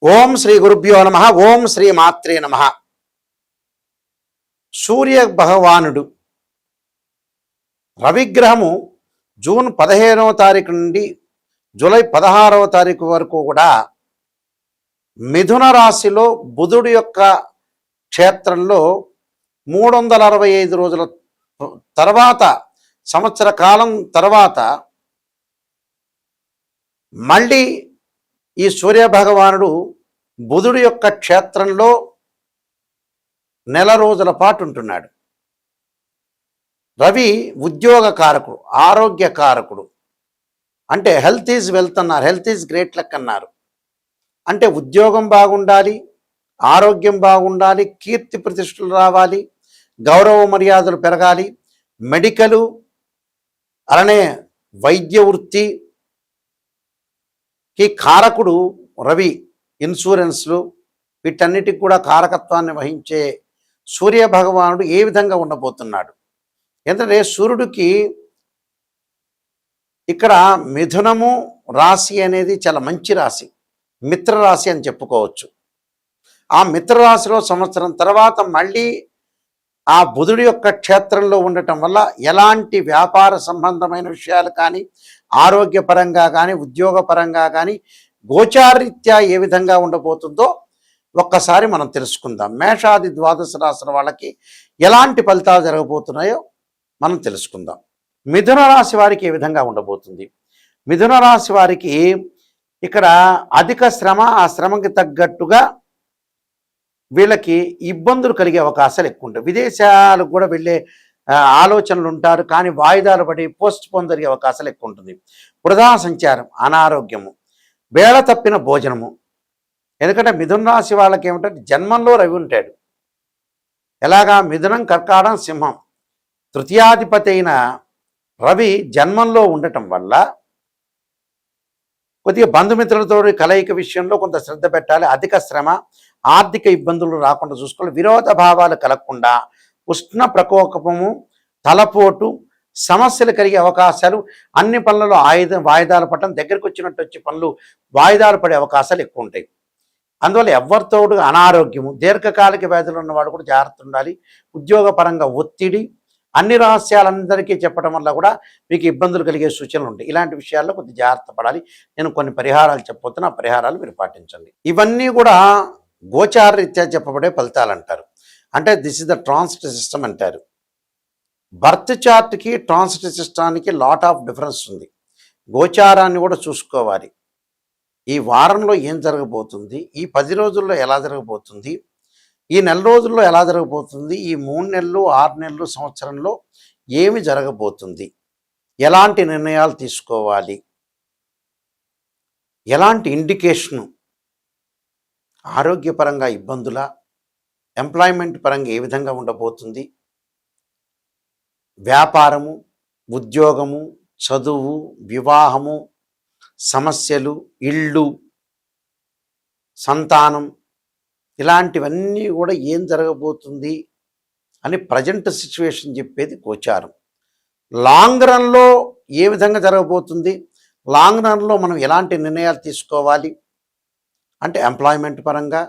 ఓం శ్రీ గురుభ్యో నమ. ఓం శ్రీ మాత్రే నమ. సూర్య భగవానుడు రవిగ్రహము జూన్ 15వ తారీఖు నుండి జూలై 16వ తారీఖు వరకు కూడా మిథున రాశిలో బుధుడి యొక్క క్షేత్రంలో 365 రోజుల తర్వాత, సంవత్సర కాలం తర్వాత మళ్ళీ ఈ సూర్య భగవానుడు బుధుడి యొక్క క్షేత్రంలో నెల రోజుల పాటు ఉంటున్నాడు. రవి ఉద్యోగ కారకుడు, ఆరోగ్య కారకుడు. అంటే హెల్త్ ఈజ్ వెల్త్ అన్నారు, హెల్త్ ఈజ్ గ్రేట్ లక్ అన్నారు. అంటే ఉద్యోగం బాగుండాలి, ఆరోగ్యం బాగుండాలి, కీర్తి ప్రతిష్టలు రావాలి, గౌరవ మర్యాదలు పెరగాలి, మెడికలు అలానే వైద్య వృత్తికి కారకుడు రవి. ఇన్సూరెన్స్లు వీటన్నిటికి కూడా కారకత్వాన్ని వహించే సూర్య భగవానుడు ఏ విధంగా ఉండబోతున్నాడు? ఎందుకంటే సూర్యుడికి ఇక్కడ మిథునము రాశి అనేది చాలా మంచి రాశి, మిత్రరాశి అని చెప్పుకోవచ్చు. ఆ మిత్రరాశిలో సంవత్సరం తర్వాత మళ్ళీ ఆ బుధుడి యొక్క క్షేత్రంలో ఉండటం వల్ల ఎలాంటి వ్యాపార సంబంధమైన విషయాలు కానీ, ఆరోగ్యపరంగా కానీ, ఉద్యోగపరంగా కానీ గోచారీత్యా ఏ విధంగా ఉండబోతుందో ఒక్కసారి మనం తెలుసుకుందాం. మేషాది ద్వాదశ రాశుల వాళ్ళకి ఎలాంటి ఫలితాలు జరగబోతున్నాయో మనం తెలుసుకుందాం. మిథున రాశి వారికి ఏ విధంగా ఉండబోతుంది? మిథున రాశి వారికి ఇక్కడ అధిక శ్రమ, ఆ శ్రమకి తగ్గట్టుగా వీళ్ళకి ఇబ్బందులు కలిగే అవకాశాలు ఎక్కువ ఉంటాయి. విదేశాలకు కూడా వెళ్ళే ఆలోచనలు ఉంటారు, కానీ వాయిదాలు పడి పోస్ట్ పోన్ జరిగే అవకాశాలు ఎక్కువ ఉంటుంది. వృధా సంచారం, అనారోగ్యము, వేళ తప్పిన భోజనము. ఎందుకంటే మిథున రాశి వాళ్ళకి ఏమిటంటే జన్మంలో రవి ఉంటాడు. ఎలాగా? మిథునం, కర్కాటం, సింహం తృతీయాధిపతి అయిన రవి జన్మంలో ఉండటం వల్ల కొద్దిగా బంధుమిత్రులతో కలయిక విషయంలో కొంత శ్రద్ధ పెట్టాలి. అధిక శ్రమ, ఆర్థిక ఇబ్బందులు రాకుండా చూసుకోవాలి. విరోధ భావాలు కలగకుండా, ఉష్ణ ప్రకోపము, తలపోటు సమస్యలు కలిగే అవకాశాలు, అన్ని పనులలో వాయిదాలు పడటం, దగ్గరికి వచ్చినట్టు వచ్చి పనులు వాయిదాలు పడే అవకాశాలు ఎక్కువ ఉంటాయి. అందువల్ల ఎవరితోడు అనారోగ్యము, దీర్ఘకాలిక వ్యాధులు ఉన్నవాడు కూడా జాగ్రత్త ఉండాలి. ఉద్యోగపరంగా ఒత్తిడి, అన్ని రహస్యాలందరికీ చెప్పడం వల్ల కూడా మీకు ఇబ్బందులు కలిగే సూచనలు ఉంటాయి. ఇలాంటి విషయాల్లో కొద్ది జాగ్రత్త పడాలి. నేను కొన్ని పరిహారాలు చెప్పబోతున్నా, ఆ పరిహారాలు మీరు పాటించండి. ఇవన్నీ కూడా గోచారరీత్యా చెప్పబడే ఫలితాలు అంటారు. అంటే this is the transit system అంటారు. బర్త్ చార్ట్కి ట్రాన్సిట్ సిస్టానికి లాట్ ఆఫ్ డిఫరెన్స్ ఉంది. గోచారాన్ని కూడా చూసుకోవాలి. ఈ వారంలో ఏం జరగబోతుంది, ఈ 10 రోజుల్లో ఎలా జరగబోతుంది, ఈ నెల రోజుల్లో ఎలా జరగబోతుంది, ఈ 3 నెలలు, 6 నెలలు, సంవత్సరంలో ఏమి జరగబోతుంది, ఎలాంటి నిర్ణయాలు తీసుకోవాలి, ఎలాంటి ఇండికేషను, ఆరోగ్యపరంగా ఇబ్బందుల, ఎంప్లాయ్మెంట్ పరంగా ఏ విధంగా ఉండబోతుంది, వ్యాపారము, ఉద్యోగము, చదువు, వివాహము, సమస్యలు, ఇళ్ళు, సంతానం, ఇలాంటివన్నీ కూడా ఏం జరగబోతుంది అని ప్రజెంట్ సిచ్యువేషన్ చెప్పేది గోచారం. లాంగ్ రన్లో ఏ విధంగా జరగబోతుంది, లాంగ్ రన్లో మనం ఎలాంటి నిర్ణయాలు తీసుకోవాలి అంటే ఎంప్లాయ్మెంట్ పరంగా,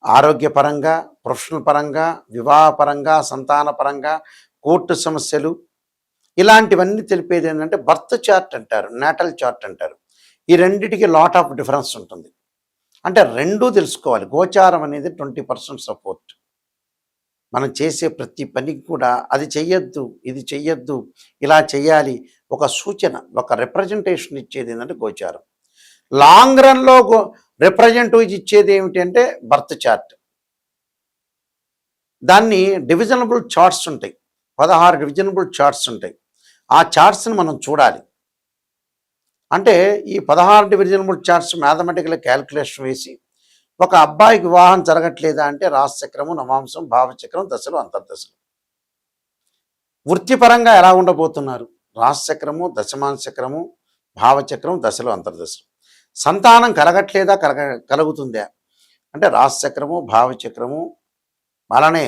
ఆరోగ్యపరంగా, ప్రొఫెషనల్ పరంగా, వివాహపరంగా, సంతాన పరంగా, కోర్టు సమస్యలు, ఇలాంటివన్నీ తెలిపేది ఏంటంటే బర్త్ చార్ట్ అంటారు, నేటల్ చార్ట్ అంటారు. ఈ రెండిటికి లాట్ ఆఫ్ డిఫరెన్స్ ఉంటుంది. అంటే రెండూ తెలుసుకోవాలి. గోచారం అనేది 20% సపోర్ట్. మనం చేసే ప్రతి పనికి కూడా అది చెయ్యొద్దు, ఇది చెయ్యొద్దు, ఇలా చెయ్యాలి, ఒక సూచన, ఒక రిప్రజెంటేషన్ ఇచ్చేది ఏంటంటే గోచారం. లాంగ్ రన్లో రిప్రజెంటేటివ్ ఇచ్చేది ఏమిటి అంటే బర్త్ చార్ట్. దాన్ని డివిజనబుల్ చార్ట్స్ ఉంటాయి, 16 డివిజనబుల్ చార్ట్స్ ఉంటాయి. ఆ చార్ట్స్ని మనం చూడాలి. అంటే ఈ 16 డివిజనబుల్ చార్ట్స్ మ్యాథమెటికల్ క్యాల్కులేషన్ వేసి ఒక అబ్బాయికి వివాహం జరగట్లేదా అంటే రాశిచక్రము, నవాంశం, భావచక్రం, దశలు, అంతర్దశలు. వృత్తిపరంగా ఎలా ఉండబోతున్నారు? రాశిచక్రము, దశమాంశచక్రము, భావచక్రం, దశలు, అంతర్దశలు. సంతానం కలగట్లేదా, కలుగుతుందా అంటే రాశిచక్రము, భావచక్రము, అలానే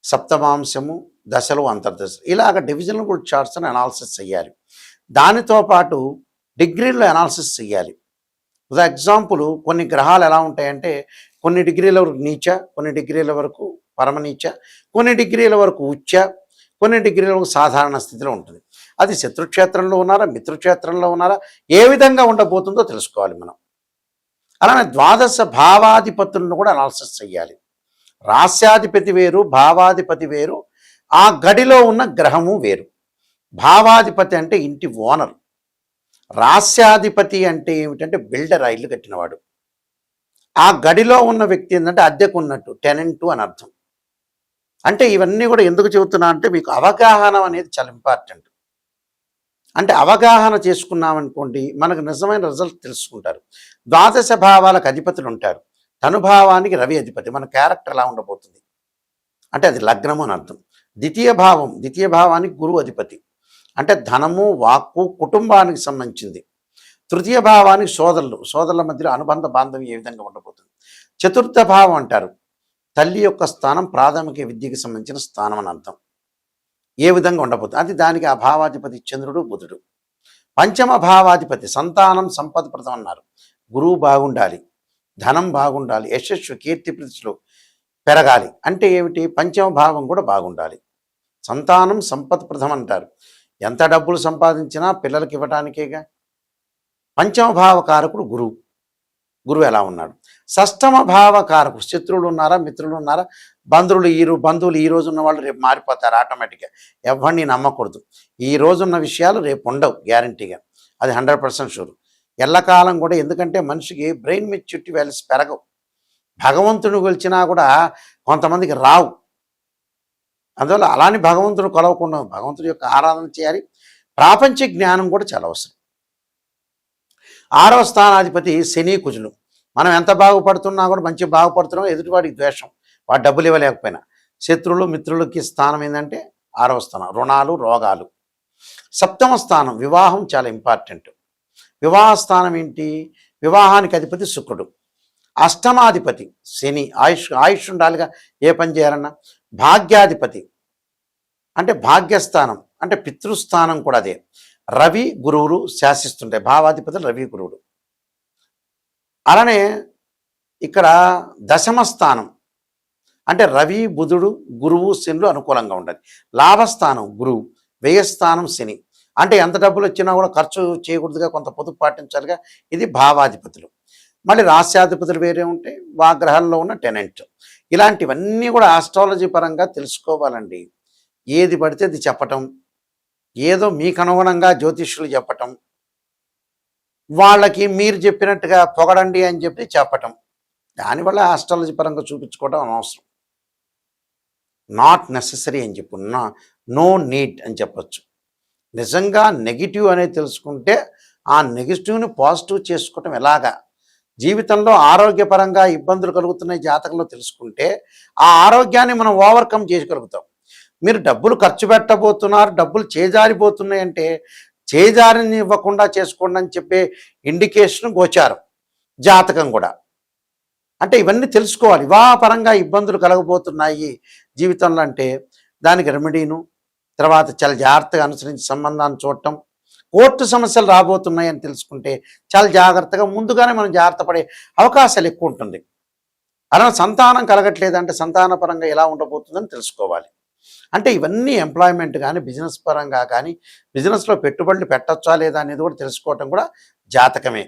సప్తమాంశము, దశలు, అంతర్దశలు. ఇలాగ డివిజనబుల్ చార్ట్స్ని అనాలిసిస్ చేయాలి. దానితో పాటు డిగ్రీలో అనాలిసిస్ చేయాలి. ఎగ్జాంపుల్ కొన్ని గ్రహాలు ఎలా ఉంటాయంటే కొన్ని డిగ్రీల వరకు నీచ, కొన్ని డిగ్రీల వరకు పరమనీచ, కొన్ని డిగ్రీల వరకు ఉచ్చ, కొన్ని డిగ్రీల వరకు సాధారణ స్థితిలో ఉంటుంది. అది శత్రుక్షేత్రంలో ఉన్నారా, మిత్రుక్షేత్రంలో ఉన్నారా, ఏ విధంగా ఉండబోతుందో తెలుసుకోవాలి మనం. అలానే ద్వాదశ భావాధిపతులను కూడా అనాలిసిస్ చేయాలి. రాస్యాధిపతి వేరు, భావాధిపతి వేరు, ఆ గడిలో ఉన్న గ్రహము వేరు. భావాధిపతి అంటే ఇంటి ఓనర్, రాస్యాధిపతి అంటే ఏమిటంటే బిల్డర్, ఇల్లు కట్టినవాడు. ఆ గడిలో ఉన్న వ్యక్తి ఏంటంటే అద్దెకు ఉన్నట్టు, టెనెంటు అని అర్థం. అంటే ఇవన్నీ కూడా ఎందుకు చెబుతున్నా అంటే మీకు అవగాహన అనేది చాలా ఇంపార్టెంట్. అంటే అవగాహన చేసుకున్నామనుకోండి మనకు నిజమైన రిజల్ట్ తెలుసుకుంటారు. ద్వాదశ భావాలకు అధిపతులు ఉంటారు. తనుభావానికి రవి అధిపతి. మన క్యారెక్టర్ ఎలా ఉండబోతుంది అంటే అది లగ్నము అని అర్థం. ద్వితీయ భావానికి గురువు అధిపతి, అంటే ధనము, వాక్కు, కుటుంబానికి సంబంధించింది. తృతీయ భావానికి సోదరుల మధ్యలో అనుబంధ బాంధవ్యం ఏ విధంగా ఉండబోతుంది. చతుర్థ భావం అంటారు తల్లి యొక్క స్థానం, ప్రాథమిక విద్యకి సంబంధించిన స్థానం అని అర్థం. ఏ విధంగా ఉండబోతుంది అది దానికి ఆ భావాధిపతి చంద్రుడు, బుధుడు. పంచమ భావాధిపతి సంతానం, సంపద ప్రదం అన్నారు. గురువు బాగుండాలి, ధనం బాగుండాలి, యశస్సు, కీర్తి ప్రతిష్టలు పెరగాలి. అంటే ఏమిటి, పంచమ భావం కూడా బాగుండాలి. సంతానం సంపద ప్రథం అంటారు. ఎంత డబ్బులు సంపాదించినా పిల్లలకి ఇవ్వటానికేగా. పంచమ భావకారకుడు గురువు ఎలా ఉన్నాడు. షష్టమ భావకారకుడు శత్రువులు ఉన్నారా, మిత్రులు ఉన్నారా, బంధువులు ఈ రోజు ఉన్న వాళ్ళు రేపు మారిపోతారు ఆటోమేటిక్గా. ఎవరిని నమ్మకూడదు. ఈ రోజున్న విషయాలు రేపు ఉండవు గ్యారంటీగా, అది 100% షూర్. ఎల్లకాలం కూడా, ఎందుకంటే మనిషికి బ్రెయిన్ మెచ్యూరిటీ వాల్యూస్ పెరగవు. భగవంతుని కొలిచినా కూడా కొంతమందికి రావు. అందువల్ల అలానే భగవంతుడు కొలవకుండా భగవంతుడి యొక్క ఆరాధన చేయాలి. ప్రాపంచిక జ్ఞానం కూడా చాలా అవసరం. 6వ స్థానాధిపతి శని, కుజులు. మనం ఎంత బాగుపడుతున్నా కూడా మంచి బాగుపడుతున్నాం, ఎదుటివాడికి ద్వేషం, వాడు డబ్బులు ఇవ్వలేకపోయినా. శత్రువులు మిత్రులకి స్థానం ఏంటంటే 6వ స్థానం, రుణాలు, రోగాలు. 7వ స్థానం వివాహం, చాలా ఇంపార్టెంట్. వివాహ స్థానం ఏంటి, వివాహానికి అధిపతి శుక్రుడు. అష్టమాధిపతి శని, ఆయుష్ ఉండాలిగా ఏ పని చేయాలన్నా. భాగ్యాధిపతి అంటే భాగ్యస్థానం, అంటే పితృస్థానం కూడా అదే. రవి, గురువులు శాసిస్తుంటాయి. భావాధిపతులు రవి, గురువులు. అలానే ఇక్కడ దశమ స్థానం అంటే రవి, బుధుడు, గురువు, శనులు అనుకూలంగా ఉండాలి. లాభస్థానం గురువు, వ్యయస్థానం శని. అంటే ఎంత డబ్బులు వచ్చినా కూడా ఖర్చు చేయకూడదుగా, కొంత పొదుపు పాటించాలిగా. ఇది భావాధిపతులు. మళ్ళీ రాస్యాధిపతులు వేరే ఉంటాయి, ఆ గ్రహాల్లో ఉన్న టెనెంట్. ఇలాంటివన్నీ కూడా ఆస్ట్రాలజీ పరంగా తెలుసుకోవాలండి. ఏది పడితే అది చెప్పటం, ఏదో మీకు అనుగుణంగా జ్యోతిష్యులు చెప్పటం, వాళ్ళకి మీరు చెప్పినట్టుగా పొగడండి అని చెప్పటం, దానివల్ల ఆస్ట్రాలజీ పరంగా చూపించుకోవడం అనవసరం. నాట్ నెససరీ అని చెప్పు, నో నీడ్ అని చెప్పచ్చు. నిజంగా నెగిటివ్ అనేది తెలుసుకుంటే ఆ నెగిటివ్ని పాజిటివ్ చేసుకోవటం ఎలాగా, జీవితంలో ఆరోగ్యపరంగా ఇబ్బందులు కలుగుతున్నాయి జాతకంలో తెలుసుకుంటే ఆ ఆరోగ్యాన్ని మనం ఓవర్కమ్ చేయగలుగుతాం. మీరు డబ్బులు ఖర్చు పెట్టబోతున్నారు, డబ్బులు చేజారిపోతున్నాయి అంటే చేజారిని ఇవ్వకుండా చేసుకోండి అని చెప్పే ఇండికేషన్ గోచారం, జాతకం కూడా. అంటే ఇవన్నీ తెలుసుకోవాలి. వివాహపరంగా ఇబ్బందులు కలగబోతున్నాయి జీవితంలో అంటే దానికి రెమెడీను, తర్వాత చాలా జాగ్రత్తగా అనుసరించి సంబంధాన్ని చూడటం, కోర్టు సమస్యలు రాబోతున్నాయి అని తెలుసుకుంటే చాలా జాగ్రత్తగా ముందుగానే మనం జాగ్రత్త పడే అవకాశాలు ఎక్కువ ఉంటుంది. అలా సంతానం కలగట్లేదంటే సంతానపరంగా ఎలా ఉండబోతుందని తెలుసుకోవాలి. అంటే ఇవన్నీ ఎంప్లాయ్మెంట్ కానీ, బిజినెస్ పరంగా కానీ, బిజినెస్లో పెట్టుబడులు పెట్టచ్చా లేదా అనేది కూడా తెలుసుకోవటం కూడా జాతకమే.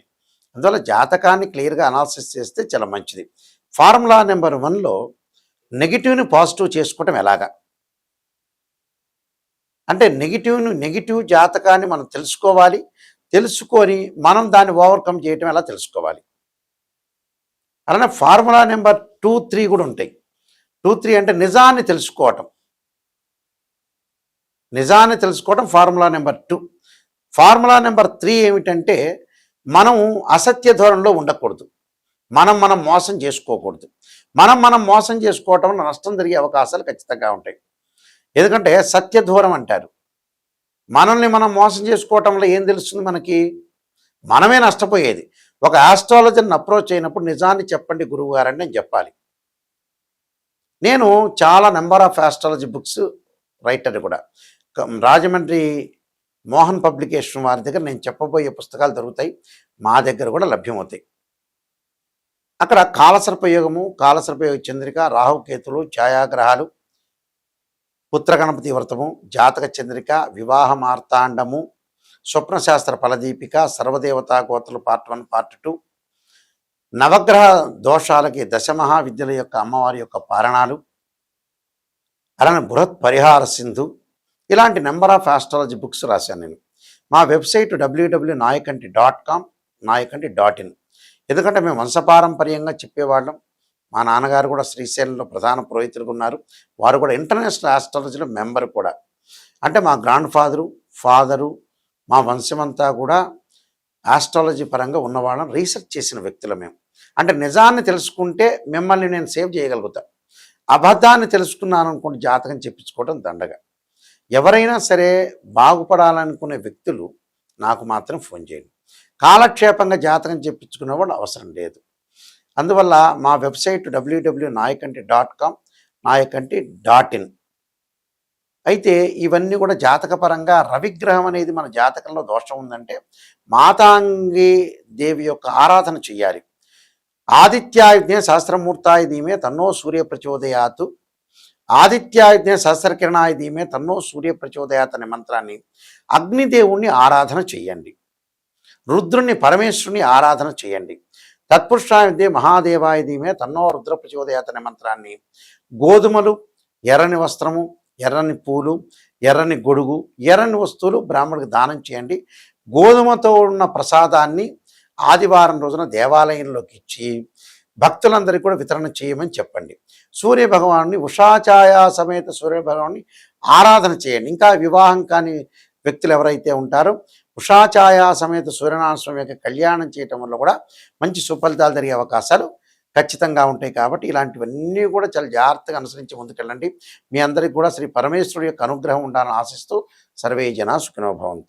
అందువల్ల జాతకాన్ని క్లియర్గా అనాలిసిస్ చేస్తే చాలా మంచిది. ఫార్ములా నెంబర్ 1లో నెగిటివ్ని పాజిటివ్ చేసుకోవటం ఎలాగా అంటే నెగిటివ్ జాతకాన్ని మనం తెలుసుకోవాలి. తెలుసుకొని మనం దాన్ని ఓవర్కమ్ చేయటం ఎలా తెలుసుకోవాలి. అలానే ఫార్ములా నెంబర్ 2, 3 కూడా ఉంటాయి. 2, 3 అంటే నిజాన్ని తెలుసుకోవటం ఫార్ములా నెంబర్ 2. ఫార్ములా నెంబర్ 3 ఏమిటంటే మనం అసత్య ధోరణిలో ఉండకూడదు, మనం మోసం చేసుకోకూడదు. మనం మోసం చేసుకోవటం వల్ల నష్టం జరిగే అవకాశాలు ఖచ్చితంగా ఉంటాయి. ఎందుకంటే సత్యదూరం అంటారు. మనల్ని మనం మోసం చేసుకోవటం వల్ల ఏం తెలుస్తుంది మనకి, మనమే నష్టపోయేది. ఒక ఆస్ట్రాలజర్ని అప్రోచ్ అయినప్పుడు నిజాన్ని చెప్పండి గురువు గారని నేను చెప్పాలి. నేను చాలా number of astrology books writer కూడా. రాజమండ్రి మోహన్ పబ్లికేషన్ వారి దగ్గర నేను చెప్పబోయే పుస్తకాలు దొరుకుతాయి, మా దగ్గర కూడా లభ్యమవుతాయి. అక్కడ కాలసర్పయోగము, కాలసర్పయోగ చంద్రిక, రాహుకేతులు, ఛాయాగ్రహాలు, పుత్రగణపతి వ్రతము, జాతక చంద్రిక, వివాహ మార్తాండము, స్వప్నశాస్త్ర ఫలదీపిక, సర్వదేవతా గోత్రులు పార్ట్ 1 పార్ట్ 2, నవగ్రహ దోషాలకి దశమహావిద్యల యొక్క అమ్మవారి యొక్క పారణాలు, అలానే బృహత్ పరిహార సింధు, ఇలాంటి నెంబర్ ఆఫ్ ఆస్ట్రాలజీ బుక్స్ రాశాను నేను. మా వెబ్సైట్ www.nayakanti.com, nayakanti.in. ఎందుకంటే మేము వంశపారంపర్యంగా చెప్పేవాళ్ళం. మా నాన్నగారు కూడా శ్రీశైలంలో ప్రధాన పురోహితులుగా ఉన్నారు. వారు కూడా ఇంటర్నేషనల్ ఆస్ట్రాలజీలో మెంబర్ కూడా. అంటే మా గ్రాండ్ ఫాదరు మా వంశమంతా కూడా ఆస్ట్రాలజీ పరంగా ఉన్నవాళ్ళని రీసెర్చ్ చేసిన వ్యక్తులు మేము. అంటే నిజాన్ని తెలుసుకుంటే మిమ్మల్ని నేను సేవ్ చేయగలుగుతా. అబద్ధాన్ని తెలుసుకున్నాను అనుకోండి, జాతకం చెప్పించుకోవడం దండగా. ఎవరైనా సరే బాగుపడాలనుకునే వ్యక్తులు నాకు మాత్రం ఫోన్ చేయండి. కాలక్షేపంగా జాతకం చెప్పించుకునే వాళ్ళు అవసరం లేదు. అందువల్ల మా వెబ్సైట్ www.nayakanti.com, nayakanti.in. అయితే ఇవన్నీ కూడా జాతకపరంగా రవిగ్రహం అనేది మన జాతకంలో దోషం ఉందంటే మాతాంగి దేవి యొక్క ఆరాధన చెయ్యాలి. ఆదిత్యాయుధ్నే సహస్రమూర్తాయ ధీమే తన్నో సూర్య ప్రచోదయాత్, ఆదిత్యాయుధ్నే సహస్రకిరణాయ ధీమే తన్నో సూర్య ప్రచోదయాత్ అనే మంత్రాన్ని అగ్నిదేవుణ్ణి ఆరాధన చెయ్యండి. రుద్రుణ్ణి పరమేశ్వరుని ఆరాధన చేయండి. తత్పురుషాయుధ్నే మహాదేవాయ ధీమే తన్నో రుద్ర ప్రచోదయాత్ అనే మంత్రాన్ని గోధుమలు, ఎర్రని వస్త్రము, ఎర్రని పూలు, ఎర్రని గొడుగు, ఎర్రని వస్తువులు బ్రాహ్మణుడికి దానం చేయండి. గోధుమతో ఉన్న ప్రసాదాన్ని ఆదివారం రోజున దేవాలయంలోకి ఇచ్చి భక్తులందరికీ కూడా వితరణ చేయమని చెప్పండి. సూర్యభగవాన్ని ఉషాఛాయా సమేత సూర్యభగవాన్ని ఆరాధన చేయండి. ఇంకా వివాహం కాని వ్యక్తులు ఎవరైతే ఉంటారో ఉషాఛాయా సమేత సూర్యనారాయణ స్వామి యొక్క కళ్యాణం చేయటం వల్ల కూడా మంచి సుఫలితాలు జరిగే అవకాశాలు ఖచ్చితంగా ఉంటాయి. కాబట్టి ఇలాంటివన్నీ కూడా చాలా జాగ్రత్తగా అనుసరించి ముందుకెళ్ళండి. మీ అందరికీ కూడా శ్రీ పరమేశ్వరుడి యొక్క అనుగ్రహం ఉండాలని ఆశిస్తూ సర్వే జనా సుఖినో భవంతు.